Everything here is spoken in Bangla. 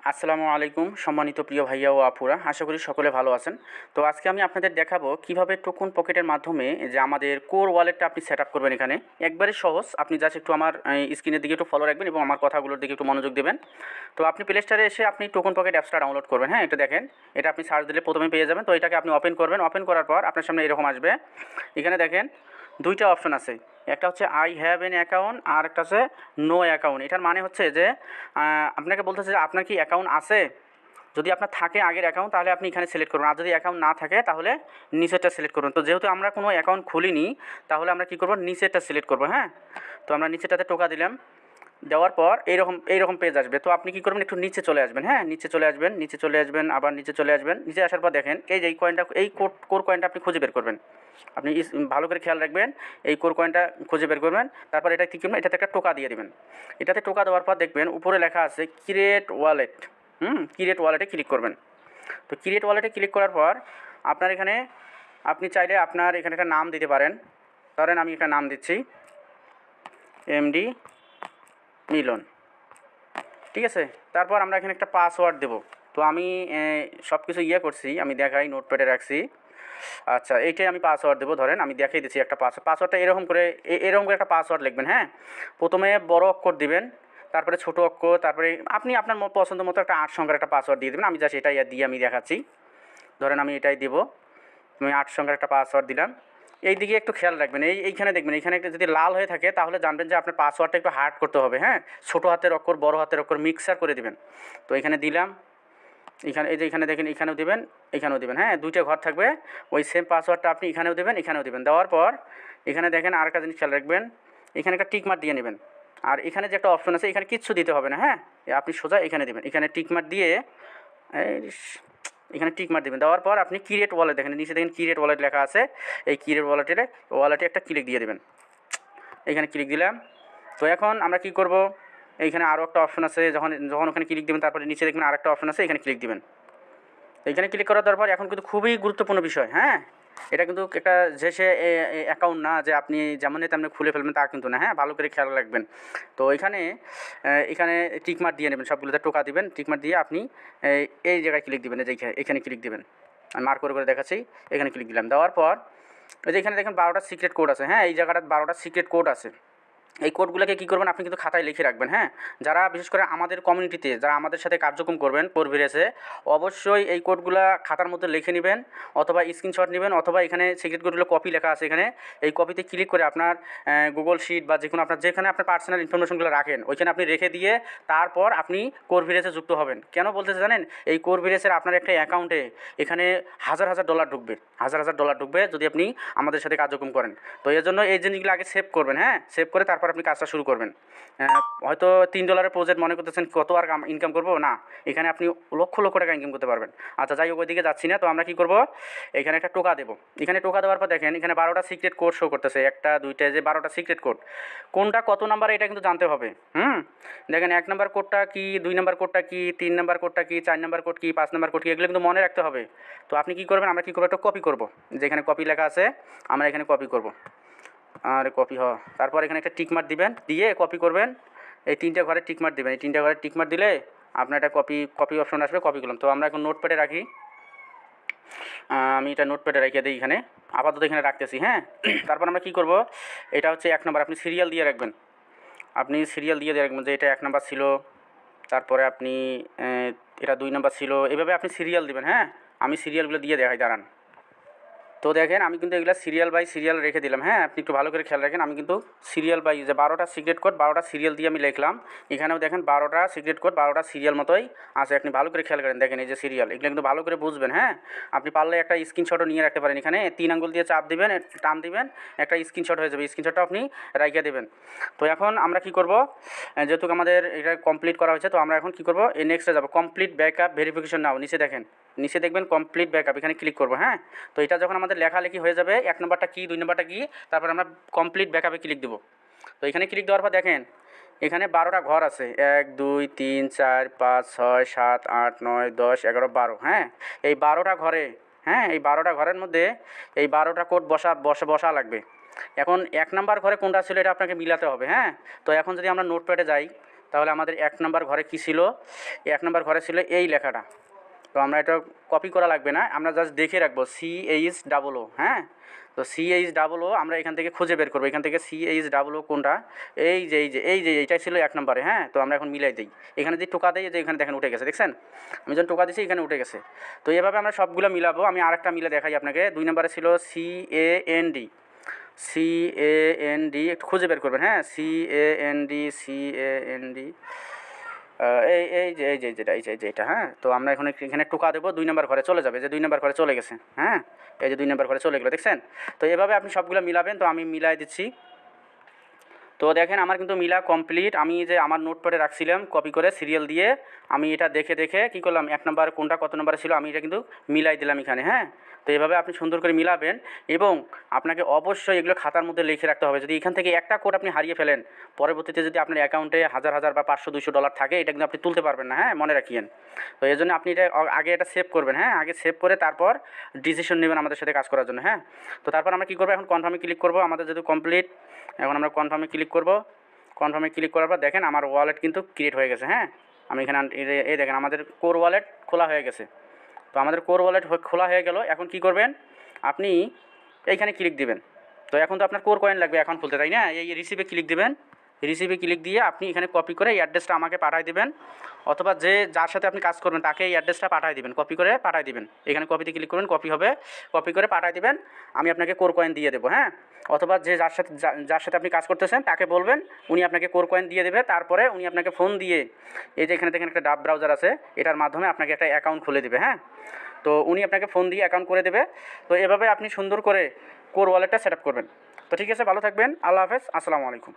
আসসালামু আলাইকুম সম্মানিত প্রিয় ভাইয়া ও আপুরা, আশা করি সকলে ভালো আছেন। তো আজকে আমি আপনাদের দেখাবো কিভাবে টোকন পকেটের মাধ্যমে যে আমাদের কোর ওয়ালেটটা আপনি সেট আপ করবেন। এখানে একবারে সহজ, আপনি জাস্ট একটু আমার স্ক্রিনের দিকে একটু ফলো রাখবেন এবং আমার কথাগুলোর দিকে একটু মনোযোগ দেবেন। তো আপনি প্লে স্টোরে এসে আপনি টোকন পকেট অ্যাপসটা ডাউনলোড করবেন। হ্যাঁ, এটা দেখেন, এটা আপনি সার্চ দিলে প্রথমে পেয়ে যাবেন। তো এটাকে আপনি ওপেন করবেন, ওপেন করার পর আপনার সামনে এরকম আসবে। এখানে দেখেন দুইটা অপশন আছে, একটা হচ্ছে আই হ্যাভ এন অ্যাকাউন্ট আর একটা হচ্ছে নো অ্যাকাউন্ট। এটার মানে হচ্ছে যে আপনাকে বলতেছে যে আপনার কি অ্যাকাউন্ট আছে। যদি আপনার থাকে আগের অ্যাকাউন্ট তাহলে আপনি এখানে সিলেক্ট করবেন, আর যদি অ্যাকাউন্ট না থাকে তাহলে নিচেরটা সিলেক্ট করবেন। তো যেহেতু আমরা কোনো অ্যাকাউন্ট খুলিনি তাহলে আমরা কী করবো, নিচেরটা সিলেক্ট করবো। হ্যাঁ, তো আমরা নিচেরটাতে টোকা দিলাম, দেওয়ার পর এইরকম পেজ আসবে। তো আপনি কী করবেন, একটু নিচে চলে আসবেন। হ্যাঁ, নিচে চলে আসবেন, নিচে চলে আসবেন, আবার নিচে চলে আসবেন। নিচে আসার পর দেখেন এই যে এই কয়েনটা, এই কোর কয়েনটা আপনি খুঁজে বের করবেন। আপনি ভালো করে খেয়াল রাখবেন, এই কোর কয়েনটা খুঁজে বের করবেন। তারপর এটা কী করবেন, এটাতে একটা টোকা দিয়ে দেবেন। এটাতে টোকা দেওয়ার পর দেখবেন উপরে লেখা আছে ক্রিয়েট ওয়ালেট। ক্রিয়েট ওয়ালেটে ক্লিক করবেন। তো ক্রিয়েট ওয়ালেটে ক্লিক করার পর আপনার এখানে আপনি চাইলে আপনার এখানে একটা নাম দিতে পারেন। ধরেন আমি একটা নাম দিচ্ছি এমডি মিলন, ঠিক আছে। তারপর আমরা এখানে একটা পাসওয়ার্ড দেব। তো আমি সব কিছু করছি, আমি দেখাই, নোটপ্যাডে রাখছি। আচ্ছা, এইটাই আমি পাসওয়ার্ড দেবো। ধরেন আমি দেখিয়ে দিচ্ছি একটা পাসওয়ার্ডটা এরকম করে একটা পাসওয়ার্ড লিখবেন। হ্যাঁ, প্রথমে বড় অক্ষর দিবেন, তারপরে ছোটো অক্ষর, তারপরে আপনি আপনার পছন্দ মতো একটা 8 সংখ্যার একটা পাসওয়ার্ড দিয়ে দেবেন। আমি জাস্ট এটাই দিয়ে আমি দেখাচ্ছি। ধরেন আমি এটাই দেবো, আমি 8 সংখ্যার একটা পাসওয়ার্ড দিলাম। এই দিকে একটু খেয়াল রাখবেন, এইখানে দেখবেন, এইখানে একটা যদি লাল হয়ে থাকে তাহলে জানবেন যে আপনার পাসওয়ার্ডটা একটু হার্ড করতে হবে। হ্যাঁ, ছোটো হাতের অক্ষর বড় হাতের অক্ষর মিক্সার করে দিবেন। তো এখানে দিলাম, এখানে এই যে এখানে দেখেন, এখানেও দিবেন, এখানেও দিবেন। হ্যাঁ, দুইটা ঘর থাকবে, ওই সেম পাসওয়ার্ডটা আপনি এখানেও দেবেন, এখানেও দিবেন। দেওয়ার পর এখানে দেখেন আরেকটা জিনিস খেয়াল রাখবেন, এখানে একটা টিক মার্ক দিয়ে নেবেন। আর এখানে যে একটা অপশন আছে এখানে কিচ্ছু দিতে হবে না। হ্যাঁ, আপনি সোজা এখানে দেবেন, এখানে টিক মার্ক দিয়ে এখানে টিক মার দেবেন। দেওয়ার পর আপনি ক্রিয়েট ওয়ালেট, দেখেন নিচে দেখেন ক্রিয়েট ওয়ালেট লেখা আছে। এই ক্রিয়েট ওয়ালেটে একটা ক্লিক দিয়ে দেবেন। এখানে ক্লিক দিলাম। তো এখন আমরা কি করব, এইখানে আরও একটা অপশন আছে, যখন যখন ওখানে ক্লিক দেবেন তারপরে নিচে দেখবেন আরেকটা অপশন আছে, এখানে ক্লিক দিবেন। এইখানে ক্লিক করার দরকার, এখন কিন্তু খুবই গুরুত্বপূর্ণ বিষয়। হ্যাঁ, এটা কিন্তু একটা যে সে অ্যাকাউন্ট না যে আপনি যেমনই তেমনি খুলে ফেলবেন, তা কিন্তু না। হ্যাঁ, ভালো করে খেয়াল রাখবেন। তো এখানে টিকমার্ক দিয়ে নেবেন, সবগুলোতে টোকা দিবেন। টিকমার্ক দিয়ে আপনি এই জায়গায় ক্লিক দিবেন, এই যে এখানে ক্লিক দিবেন। আমি মার্ক করে দেখাচ্ছি, এখানে ক্লিক দিলাম। দেওয়ার পর এই যে এখানে দেখেন 12টা সিক্রেট কোড আছে। হ্যাঁ, এই জায়গাটা 12টা সিক্রেট কোড আছে। এই কোডগুলোকে কী করবেন, আপনি কিন্তু খাতায় লিখে রাখবেন। হ্যাঁ, যারা বিশেষ করে আমাদের কমিউনিটিতে যারা আমাদের সাথে কার্যক্রম করবেন কোরভিরেসে, অবশ্যই এই কোডগুলো খাতার মধ্যে লিখে নেবেন, অথবা স্ক্রিনশট নেবেন, অথবা এখানে সিক্রেট কোডগুলো কপি লেখা আছে এখানে, এই কপিতে ক্লিক করে আপনার গুগল শিট বা যেকোনো আপনার যেখানে আপনার পার্সোনাল ইনফরমেশনগুলো রাখেন ওইখানে আপনি রেখে দিয়ে তারপর আপনি কোরভিরেসে যুক্ত হবেন। কেন বলতেছে জানেন, এই কোরভিরেসের আপনার একটা অ্যাকাউন্টে এখানে হাজার হাজার ডলার ঢুকবে, হাজার হাজার ডলার ঢুকবে যদি আপনি আমাদের সাথে কার্যক্রম করেন। তো এর জন্য এই জিনিসগুলো আগে সেভ করবেন। হ্যাঁ, সেভ করে তারপর আপনি কাজটা শুরু করবেন। হয়তো $3 প্রজেক্ট মনে করতেছেন কত আর ইনকাম করবো না, এখানে আপনি লক্ষ লক্ষ টাকা ইনকাম করতে পারবেন। আচ্ছা, যাই হোক, ওইদিকে যাচ্ছি না। তো আমরা কী করবো, এখানে একটা টোকা দেবো। এখানে টোকা দেওয়ার পর দেখেন এখানে 12টা সিক্রেট কোড শো করতেছে, একটা দুইটা, যে 12টা সিক্রেট কোড, কোনটা কত নাম্বার এটা কিন্তু জানতে হবে। দেখেন 1 নম্বর কোডটা কি, 2 নম্বর কোডটা কি, 3 নম্বর কোডটা কি, 4 নম্বর কোড কি, 5 নম্বর কোড কি, এগুলো কিন্তু মনে রাখতে হবে। তো আপনি কী করবেন, আমরা কী করবো, একটা কপি করবো, যেখানে কপি লেখা আছে আমরা এখানে কপি করব। আর কপি তারপর এখানে একটা টিকমার্ক দিবেন, দিয়ে কপি করবেন। এই 3টে ঘরে টিকমার্ক দিবেন, এই 3টে ঘরে টিকমার্ক দিলে আপনার একটা কপি অপশন আসবে, কপি করলাম। তো আমরা এখন নোটপ্যাডে রাখি, আমি এটা নোটপ্যাডে রেখে দিই এখানে, আপাতত এখানে রাখতেছি। হ্যাঁ, তারপর আমরা কী করব, এটা হচ্ছে 1 নম্বর, আপনি সিরিয়াল দিয়ে রাখবেন। যে এটা 1 নম্বর ছিল, তারপরে আপনি এটা 2 নম্বর ছিল, এভাবে আপনি সিরিয়াল দিবেন। হ্যাঁ, আমি সিরিয়ালগুলো দিয়ে দেখাই, দাঁড়ান। তো দেখেন আমি কিন্তু এগুলো সিরিয়াল বাই সিরিয়াল রেখে দিলাম। হ্যাঁ, আপনি একটু ভালো করে খেয়াল রাখেন, আমি কিন্তু সিরিয়াল বাই যে 12টা সিক্রেট কোড 12টা সিরিয়াল দিয়ে আমি লিখলাম। এখানেও দেখেন 12টা সিক্রেট কোড 12টা সিরিয়াল মতোই আছে, আপনি ভালো করে খেয়াল করেন। দেখেন এই যে সিরিয়াল, এগুলো কিন্তু ভালো করে বুঝবেন। হ্যাঁ, আপনি পারলে একটা স্ক্রিনশটও নিয়ে রাখতে পারেন, এখানে 3 আঙ্গুল দিয়ে চাপ দিবেন, টান দিবেন, একটা স্ক্রিনশট হয়ে যাবে, স্ক্রিনশটটা আপনি রাখিয়ে দেবেন। তো এখন আমরা কি করব, যেহেতু আমাদের এটা কমপ্লিট করা হয়েছে, তো আমরা এখন কি করব, এই নেক্সটে যাব, কমপ্লিট ব্যাকআপ ভেরিফিকেশন নাও। নিচে দেখেন, নিচে দেখবেন কমপ্লিট ব্যাকআপ, এখানে ক্লিক করব। হ্যাঁ, তো এটা যখন আমাদের লেখালেখি হয়ে যাবে, 1 নম্বরটা কী, 2 নম্বরটা কী, তারপর আমরা কমপ্লিট ব্যাকআপে ক্লিক দেবো। তো এখানে ক্লিক দেওয়ার পর দেখেন এখানে 12টা ঘর আছে, 1 2 3 4 5 6 7 8 9 10 11 12। হ্যাঁ, এই 12টা ঘরে, হ্যাঁ, এই 12টা ঘরের মধ্যে এই 12টা কোড বসা লাগবে। এখন 1 নাম্বার ঘরে কোনটা ছিল এটা আপনাকে মিলাতে হবে। হ্যাঁ, তো এখন যদি আমরা নোটপ্যাডে যাই, তাহলে আমাদের 1 নাম্বার ঘরে কী ছিল? 1 নাম্বার ঘরে ছিল এই লেখাটা। তো আমরা এটা কপি করা লাগবে না, আমরা জাস্ট দেখে রাখবো CHOO, হ্যাঁ? তো CHOO আমরা এখান থেকে খুঁজে বের করবো, এখান থেকে CHOO কোনটা? এই যে এইটাই ছিল 1 নম্বরে, হ্যাঁ? তো আমরা এখন মিলাই দিই, এখানে যদি টোকা দিই, যে এখানে দেখেন উঠে গেছে, দেখছেন? আমি যখন টোকা দিচ্ছি এখানে উঠে গেছে। তো এভাবে আমরা সবগুলো মিলাবো। আমি আরেকটা মিলে দেখাই আপনাকে। 2 নম্বরে ছিল CAND, একটু খুঁজে বের করবেন, হ্যাঁ? CAND, এই যে এটা, হ্যাঁ? তো আমরা এখন এখানে টোকা দেবো, 2 নম্বর ঘরে চলে যাবে, যে 2 নম্বর ঘরে চলে গেছে, হ্যাঁ? এই যে 2 নম্বর ঘরে চলে গেলো, দেখছেন? তো এভাবে আপনি সবগুলো মিলাবেন। তো আমি মিলাই দিচ্ছি। তো দেখেন আমার কিন্তু মিলা কমপ্লিট। আমি যে আমার নোটপ্যাডে রাখছিলাম কপি করে সিরিয়াল দিয়ে, আমি এটা দেখে দেখে কী করলাম, 1 নাম্বার কোনটা কত নম্বরে ছিল আমি এটা কিন্তু মিলাই দিলাম এখানে, হ্যাঁ? তো এভাবে আপনি সুন্দর করে মিলাবেন, এবং আপনাকে অবশ্যই এগুলো খাতার মধ্যে লিখে রাখতে হবে। যদি এখান থেকে একটা কোড আপনি হারিয়ে ফেলেন, পরবর্তীতে যদি আপনার অ্যাকাউন্টে হাজার হাজার বা $500-200 থাকে, এটা কিন্তু আপনি তুলতে পারবেন না, হ্যাঁ? মনে রাখিয়েন। তো এই জন্য আপনি এটা আগে এটা সেভ করবেন, হ্যাঁ? আগে সেভ করে তারপর ডিসিশন নেবেন আমাদের সাথে কাজ করার জন্য, হ্যাঁ? তো তারপর আমরা কী করবো, এখন কনফার্মে ক্লিক করবো। আমাদের যেহেতু কমপ্লিট, এখন আমরা কনফার্মে ক্লিক করব। কনফার্মে ক্লিক করার পর দেখেন আমার ওয়ালেট কিন্তু ক্রিয়েট হয়ে গেছে, হ্যাঁ? আমি এখানে এই দেখেন আমাদের কোর ওয়ালেট খোলা হয়ে গেছে। তো আমাদের কোর ওয়ালেট খোলা হয়ে গেল। এখন কি করবেন, আপনি এইখানে ক্লিক দিবেন। তো এখন তো আপনার কোর কয়েন লাগবে এখন খুলতে, তাই না? এই রিসিভে ক্লিক দিবেন। রিসিভে ক্লিক দিয়ে আপনি এখানে কপি করে এই অ্যাড্রেসটা আমাকে পাঠিয়ে দিবেন, অথবা যার সাথে আপনি কাজ করবেন তাকে এই অ্যাড্রেসটা পাঠিয়ে দিবেন, কপি করে পাঠিয়ে দিবেন। এখানে কপিতে ক্লিক করবেন, কপি হবে, কপি করে পাঠিয়ে দিবেন। আমি আপনাকে কোর কয়েন দিয়ে দেবো, হ্যাঁ? অথবা যার সাথে আপনি কাজ করতেছেন তাকে বলবেন, উনি আপনাকে কোর কয়েন দিয়ে দেবে। তারপরে উনি আপনাকে ফোন দিয়ে, এই যে এখানে দেখেন একটা ডাব ব্রাউজার আছে, এটার মাধ্যমে আপনাকে একটা অ্যাকাউন্ট খুলে দেবে, হ্যাঁ? তো উনি আপনাকে ফোন দিয়ে অ্যাকাউন্ট করে দেবে। তো এভাবে আপনি সুন্দর করে কোর ওয়ালেটটা সেট আপ করবেন। তো ঠিক আছে, ভালো থাকবেন। আল্লাহ হাফেজ, আসসালামু আলাইকুম।